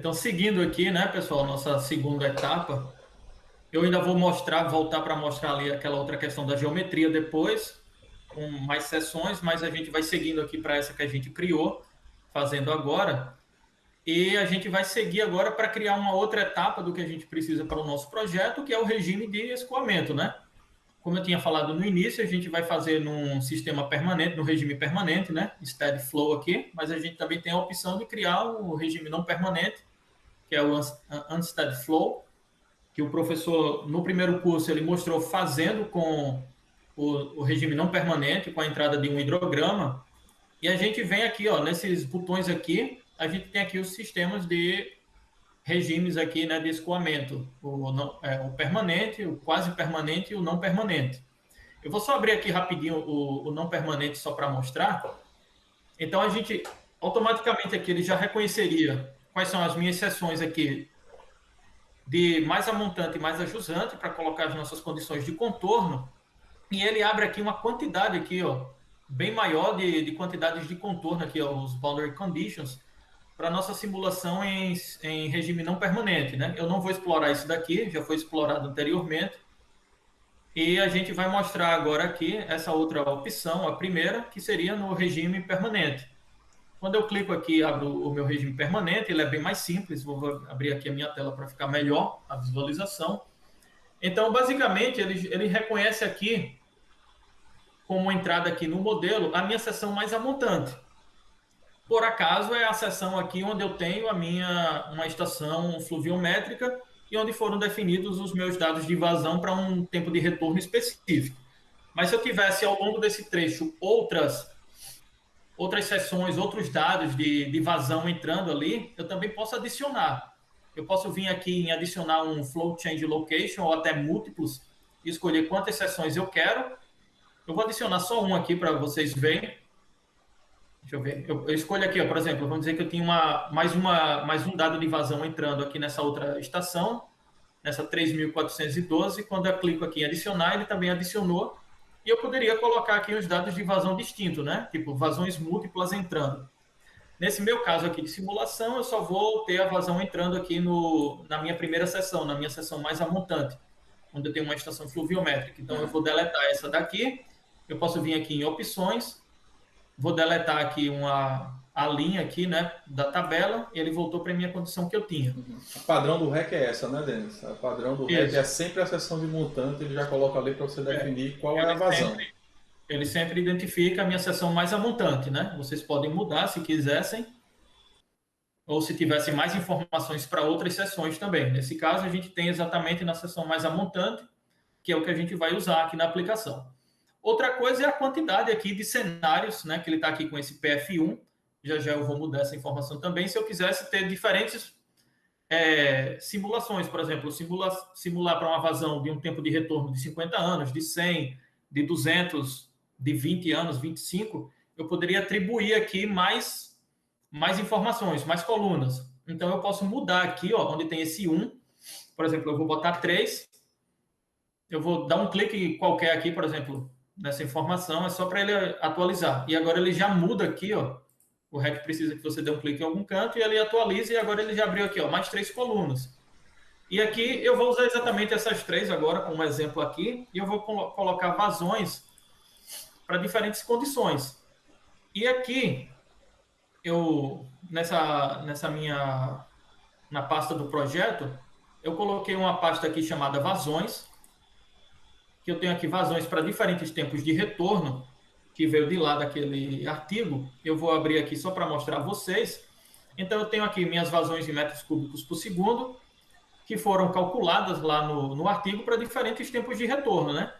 Então, seguindo aqui, né, pessoal, nossa segunda etapa, eu ainda vou voltar para mostrar ali aquela outra questão da geometria depois, com mais sessões, mas a gente vai seguindo aqui para essa que a gente criou, fazendo agora. E a gente vai seguir agora para criar uma outra etapa do que a gente precisa para o nosso projeto, que é o regime de escoamento, né? Como eu tinha falado no início, a gente vai fazer num sistema permanente, no regime permanente, né? Steady flow aqui, mas a gente também tem a opção de criar o regime não permanente, que é o unsteady flow, que o professor, no primeiro curso, ele mostrou fazendo com o regime não permanente, com a entrada de um hidrograma. E a gente vem aqui, ó, nesses botões aqui, a gente tem aqui os sistemas de regimes aqui, né, de escoamento, o permanente, o quase permanente e o não permanente. Eu vou só abrir aqui rapidinho o não permanente só para mostrar. Então a gente automaticamente aqui ele já reconheceria quais são as minhas seções aqui de mais amontante e mais ajusante para colocar as nossas condições de contorno. E ele abre aqui uma quantidade aqui, ó, bem maior de quantidades de contorno aqui, ó, os boundary conditions, para nossa simulação em regime não permanente, né? Eu não vou explorar isso daqui, já foi explorado anteriormente. E a gente vai mostrar agora aqui essa outra opção, a primeira, que seria no regime permanente. Quando eu clico aqui e abro o meu regime permanente, ele é bem mais simples. Vou abrir aqui a minha tela para ficar melhor a visualização. Então, basicamente, ele reconhece aqui, como entrada aqui no modelo, a minha seção mais amontante. Por acaso, é a seção aqui onde eu tenho uma estação fluviométrica e onde foram definidos os meus dados de vazão para um tempo de retorno específico. Mas se eu tivesse ao longo desse trecho outras sessões, outros dados de vazão entrando ali, eu também posso adicionar. Eu posso vir aqui em adicionar um flow change location ou até múltiplos e escolher quantas sessões eu quero. Eu vou adicionar só um aqui para vocês verem. Deixa eu ver. Eu escolho aqui, ó, por exemplo, vamos dizer que eu tenho mais um dado de vazão entrando aqui nessa outra estação, nessa 3.412. Quando eu clico aqui em adicionar, ele também adicionou. E eu poderia colocar aqui os dados de vazão distinto, né? Tipo, vazões múltiplas entrando. Nesse meu caso aqui de simulação, eu só vou ter a vazão entrando aqui na minha primeira seção, na minha seção mais amontante, onde eu tenho uma estação fluviométrica. Então, eu vou deletar essa daqui. Eu posso vir aqui em opções, vou deletar aqui a linha aqui, né, da tabela, e ele voltou para a minha condição que eu tinha. O padrão do REC é essa, né, Denis? O padrão do REC Isso. é sempre a seção de montante, ele já coloca ali para você definir qual é a Ele vazão. sempre, ele sempre identifica a minha seção mais amontante, né? Vocês podem mudar se quisessem, ou se tivessem mais informações para outras seções também. Nesse caso, a gente tem exatamente na seção mais amontante, que é o que a gente vai usar aqui na aplicação. Outra coisa é a quantidade aqui de cenários, né? Que ele está aqui com esse PF1. Já já eu vou mudar essa informação também. Se eu quisesse ter diferentes simulações, por exemplo, simular para uma vazão de um tempo de retorno de 50 anos, de 100, de 200, de 20 anos, 25, eu poderia atribuir aqui mais informações, mais colunas. Então, eu posso mudar aqui, ó, onde tem esse 1, por exemplo, eu vou botar 3, eu vou dar um clique qualquer aqui, por exemplo, nessa informação, é só para ele atualizar. E agora ele já muda aqui, ó, o REC precisa que você dê um clique em algum canto e ele atualiza, e agora ele já abriu aqui, ó, mais 3 colunas. E aqui eu vou usar exatamente essas 3 agora, como exemplo aqui, e eu vou colocar vazões para diferentes condições. E aqui, na pasta do projeto, eu coloquei uma pasta aqui chamada vazões, que eu tenho aqui vazões para diferentes tempos de retorno, que veio de lá daquele artigo. Eu vou abrir aqui só para mostrar a vocês. Então, eu tenho aqui minhas vazões em metros cúbicos por segundo, que foram calculadas lá no artigo para diferentes tempos de retorno, né?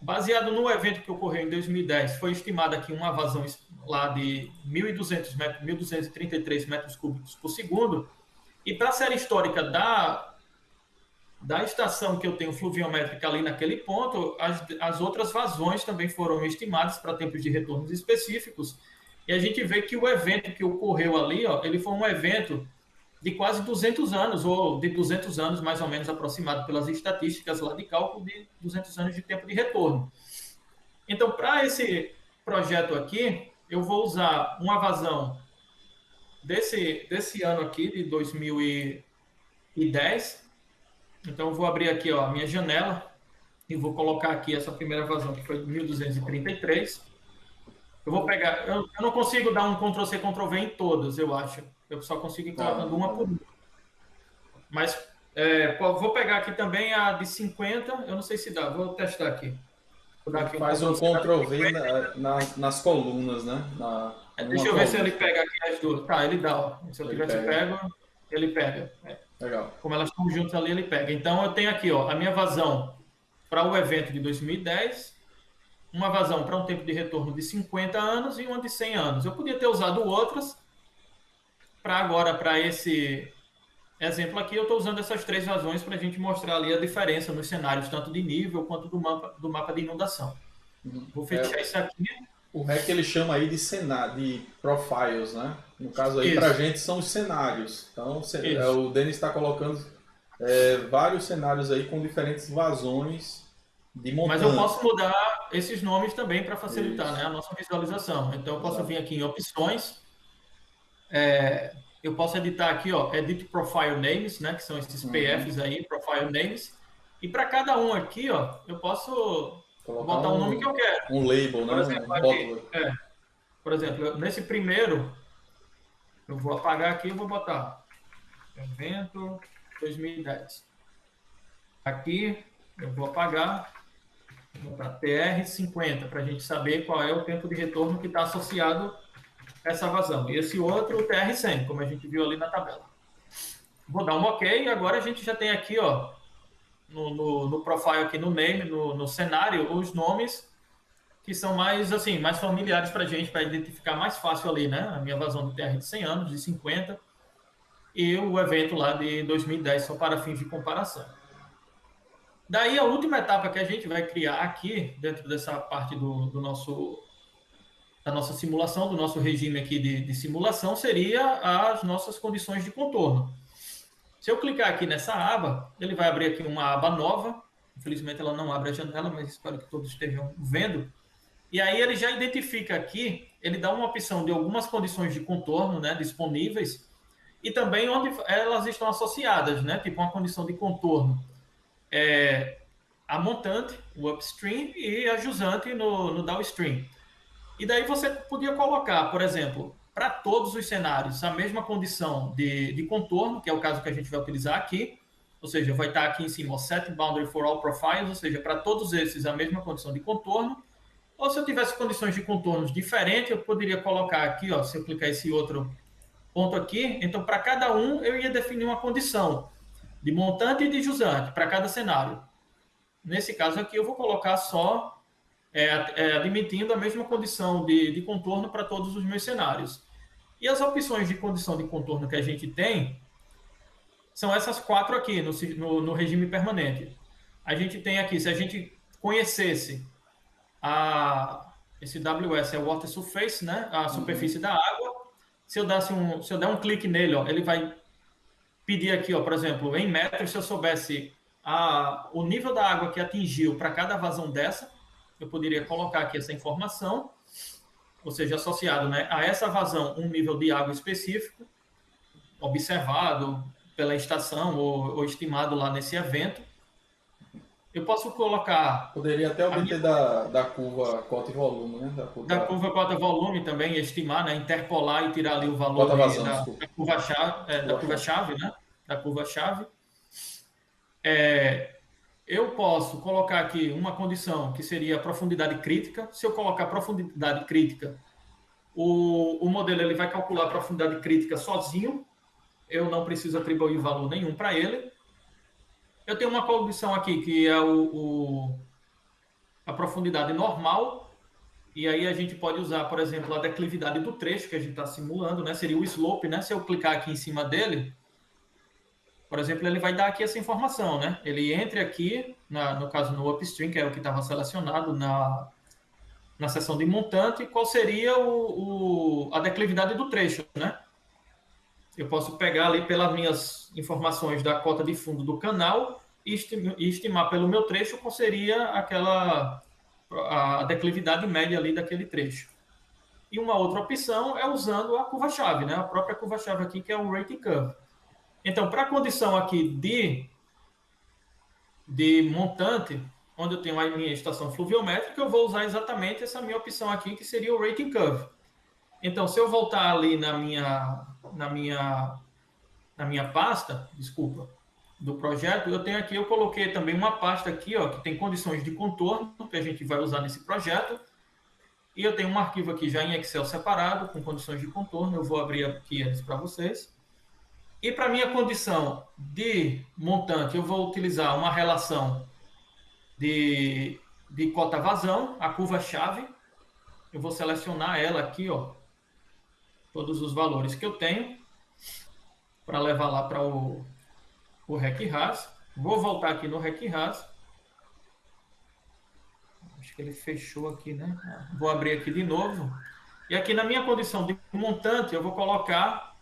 Baseado no evento que ocorreu em 2010, foi estimada aqui uma vazão lá de 1.233 metros cúbicos por segundo. E para a série histórica da estação que eu tenho fluviométrica ali naquele ponto, as outras vazões também foram estimadas para tempos de retornos específicos. E a gente vê que o evento que ocorreu ali, ó, ele foi um evento de quase 200 anos, ou de 200 anos mais ou menos aproximado pelas estatísticas lá de cálculo de 200 anos de tempo de retorno. Então, para esse projeto aqui, eu vou usar uma vazão desse ano aqui, de 2010. Então, eu vou abrir aqui, ó, a minha janela e vou colocar aqui essa primeira vazão, que foi de 1233. Eu vou pegar... Eu não consigo dar um Ctrl+C, Ctrl+V em todas, eu acho. Eu só consigo ir Tá. colocando uma por uma. Mas vou pegar aqui também a de 50. Eu não sei se dá. Vou testar aqui. Vou dar aqui um Faz um Ctrl+C na de Ctrl V 50. nas colunas, né? Em Deixa uma eu ver se coluna. ele pega aqui as duas. Tá, ele dá, ó. Se eu Ele tivesse pega. pego, ele pega. Legal. Como elas estão juntas ali, ele pega. Então, eu tenho aqui, ó, a minha vazão para o evento de 2010, uma vazão para um tempo de retorno de 50 anos e uma de 100 anos. Eu podia ter usado outras para agora, para esse exemplo aqui, eu estou usando essas três vazões para a gente mostrar ali a diferença nos cenários, tanto de nível quanto do mapa de inundação. Vou fechar É, isso aqui. o REC ele chama aí de cenário, de profiles, né? No caso aí pra Isso, gente são os cenários. Então isso. o Denis está colocando vários cenários aí com diferentes vazões de Mas eu montante. posso mudar esses nomes também para facilitar, né, Isso, a nossa visualização. Então, eu posso vir exato. aqui em opções. Eu posso editar aqui, ó, Edit Profile Names, né, que são esses PFs aí, Profile Names. E para cada um aqui, ó, eu posso Colocar botar o nome que eu quero. um label, né? Por Um exemplo, aqui, rótulo. nesse primeiro, eu vou apagar aqui e vou botar evento 2010. Aqui, eu vou apagar, vou botar TR50, para a gente saber qual é o tempo de retorno que está associado a essa vazão. E esse outro, o TR100, como a gente viu ali na tabela. Vou dar um OK, e agora a gente já tem aqui, ó, no profile aqui, no name, no cenário, os nomes que são mais, assim, mais familiares para a gente, para identificar mais fácil ali, né? A minha vazão de TR de 100 anos, de 50, e o evento lá de 2010, só para fins de comparação. Daí, a última etapa que a gente vai criar aqui, dentro dessa parte da nossa simulação, do nosso regime aqui de simulação, seria as nossas condições de contorno. Se eu clicar aqui nessa aba, ele vai abrir aqui uma aba nova. Infelizmente, ela não abre a janela, mas espero que todos estejam vendo. E aí ele já identifica aqui, ele dá uma opção de algumas condições de contorno, né, disponíveis, e também onde elas estão associadas, né, tipo uma condição de contorno a montante, o upstream, e a jusante no downstream. E daí você podia colocar, por exemplo, para todos os cenários, a mesma condição de contorno, que é o caso que a gente vai utilizar aqui, ou seja, vai estar aqui em cima, o set boundary for all profiles, ou seja, para todos esses a mesma condição de contorno. Ou se eu tivesse condições de contornos diferentes, eu poderia colocar aqui, ó, se eu clicar esse outro ponto aqui, então para cada um eu ia definir uma condição de montante e de jusante para cada cenário. Nesse caso aqui eu vou colocar só admitindo a mesma condição de contorno para todos os meus cenários. E as opções de condição de contorno que a gente tem são essas quatro aqui no regime permanente. A gente tem aqui, se a gente conhecesse esse WS é o Water Surface, né? A superfície da água. Se eu der um clique nele, ó, ele vai pedir aqui, ó, por exemplo, em metros, se eu soubesse o nível da água que atingiu para cada vazão dessa, eu poderia colocar aqui essa informação, ou seja, associado, né, a essa vazão um nível de água específico, observado pela estação ou estimado lá nesse evento. Eu posso colocar... Poderia até obter da curva cota e volume, né? Da curva cota-volume também, estimar, né, interpolar e tirar ali o valor Cota-vazão, da desculpa. curva-chave, né? Da curva-chave. Eu posso colocar aqui uma condição que seria a profundidade crítica. Se eu colocar profundidade crítica, o modelo ele vai calcular a profundidade crítica sozinho. Eu não preciso atribuir valor nenhum para ele. Eu tenho uma condição aqui que é a profundidade normal. E aí a gente pode usar, por exemplo, a declividade do trecho que a gente está simulando, né? Seria o slope, né? Se eu clicar aqui em cima dele, por exemplo, ele vai dar aqui essa informação, né? Ele entra aqui, no caso no upstream, que era o que estava selecionado na seção de montante, qual seria a declividade do trecho, né? Eu posso pegar ali pelas minhas informações da cota de fundo do canal e estimar pelo meu trecho qual seria a declividade média ali daquele trecho. E uma outra opção é usando a curva-chave, né? A própria curva-chave aqui, que é o rating curve. Então, para a condição aqui de montante, onde eu tenho a minha estação fluviométrica, eu vou usar exatamente essa minha opção aqui, que seria o rating curve. Então, se eu voltar ali na minha pasta, desculpa, do projeto, eu tenho aqui, eu coloquei também uma pasta aqui, ó, que tem condições de contorno, que a gente vai usar nesse projeto. E eu tenho um arquivo aqui já em Excel separado, com condições de contorno. Eu vou abrir aqui eles para vocês. E para minha condição de montante, eu vou utilizar uma relação de cota vazão, a curva-chave. Eu vou selecionar ela aqui, ó, todos os valores que eu tenho, para levar lá para o RecRas. Vou voltar aqui no RecRas. Acho que ele fechou aqui, né? Vou abrir aqui de novo. E aqui na minha condição de montante, eu vou colocar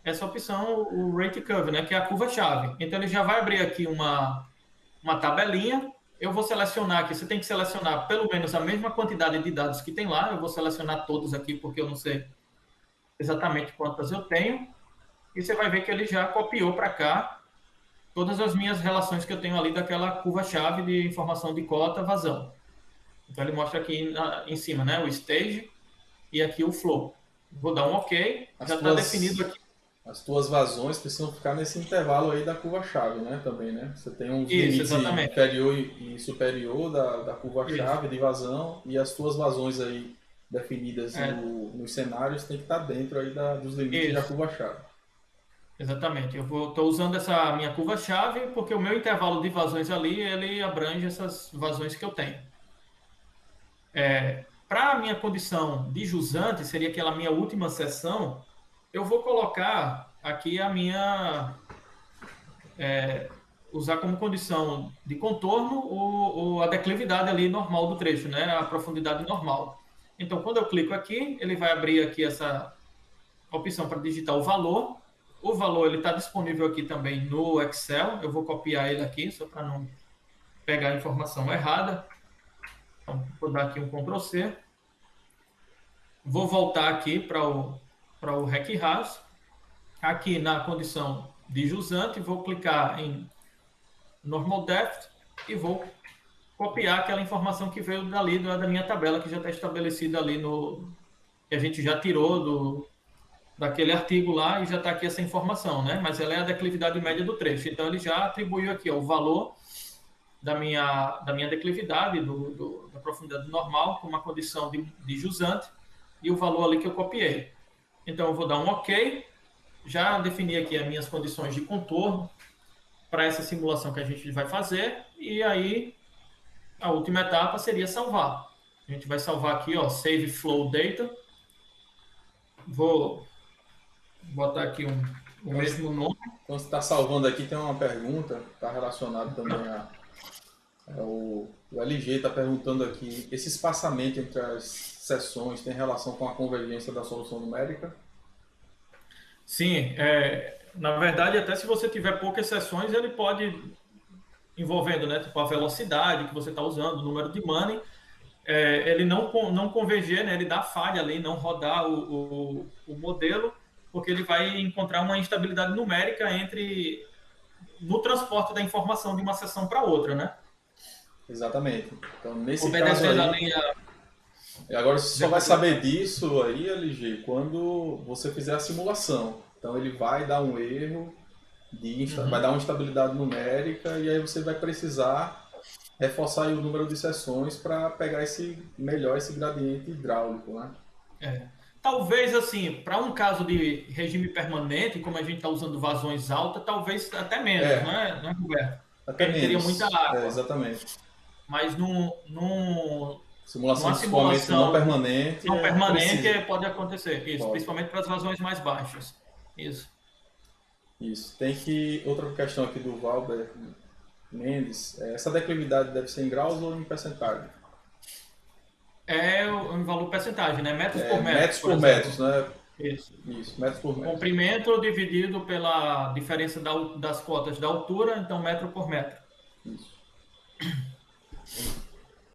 essa opção, o rate curve, né? Que é a curva-chave. Então, ele já vai abrir aqui uma tabelinha. Eu vou selecionar aqui. Você tem que selecionar pelo menos a mesma quantidade de dados que tem lá. Eu vou selecionar todos aqui, porque eu não sei exatamente quantas eu tenho. E você vai ver que ele já copiou para cá todas as minhas relações que eu tenho ali daquela curva-chave de informação de cota vazão. Então, ele mostra aqui em cima, né? O stage e aqui o flow. Vou dar um OK. Já está definido aqui. As tuas vazões precisam ficar nesse intervalo aí da curva-chave, né? Também, né? Você tem uns limites inferior e superior da curva-chave de vazão, e as tuas vazões aí definidas nos cenários tem que estar dentro aí dos limites da curva-chave. Exatamente. Eu estou usando essa minha curva-chave porque o meu intervalo de vazões ali, ele abrange essas vazões que eu tenho. Para a minha condição de jusante, seria aquela minha última seção, eu vou colocar aqui a minha... usar como condição de contorno a declividade ali normal do trecho, né? A profundidade normal. Então, quando eu clico aqui, ele vai abrir aqui essa opção para digitar o valor. O valor ele está disponível aqui também no Excel. Eu vou copiar ele aqui, só para não pegar a informação errada. Então, vou dar aqui um Ctrl+C. Vou voltar aqui para o RecRas. Aqui na condição de jusante, vou clicar em Normal Depth e vou copiar aquela informação que veio dali da minha tabela, que já está estabelecida ali que a gente já tirou daquele artigo lá, e já está aqui essa informação, né? Mas ela é a declividade média do trecho. Então, ele já atribuiu aqui o valor da minha declividade, da profundidade normal, com uma condição de jusante, e o valor ali que eu copiei. Então, eu vou dar um OK. Já defini aqui as minhas condições de contorno para essa simulação que a gente vai fazer. E aí, a última etapa seria salvar. A gente vai salvar aqui, ó, Save Flow Data. Vou botar aqui o mesmo nome. Quando você está salvando aqui, tem uma pergunta, está relacionado também o LG está perguntando aqui, esse espaçamento entre as sessões tem relação com a convergência da solução numérica? Sim, na verdade, até se você tiver poucas sessões, ele pode, envolvendo, né, tipo a velocidade que você está usando, o número de money, ele não converger, né, ele dá falha ali, não rodar o modelo, porque ele vai encontrar uma instabilidade numérica no transporte da informação de uma sessão para outra, né? Exatamente. Então, nesse caso aí, agora você só vai saber disso aí, LG, quando você fizer a simulação. Então, ele vai dar um erro, vai dar uma instabilidade numérica, e aí você vai precisar reforçar aí o número de sessões para pegar melhor esse gradiente hidráulico, né? Talvez, assim, para um caso de regime permanente, como a gente está usando vazões altas, talvez até menos, né, Roberto? Até menos. Teria muita água. Exatamente. Mas simulação não permanente. Não permanente pode acontecer, isso, principalmente para as vazões mais baixas. Isso. Tem outra questão aqui do Valber Mendes, essa declividade deve ser em graus ou em percentagem? Um valor percentagem, né? Metros por metro. Metros por metros, né? Isso, metros por metro. Comprimento dividido pela diferença das cotas da altura, então metro por metro. Isso.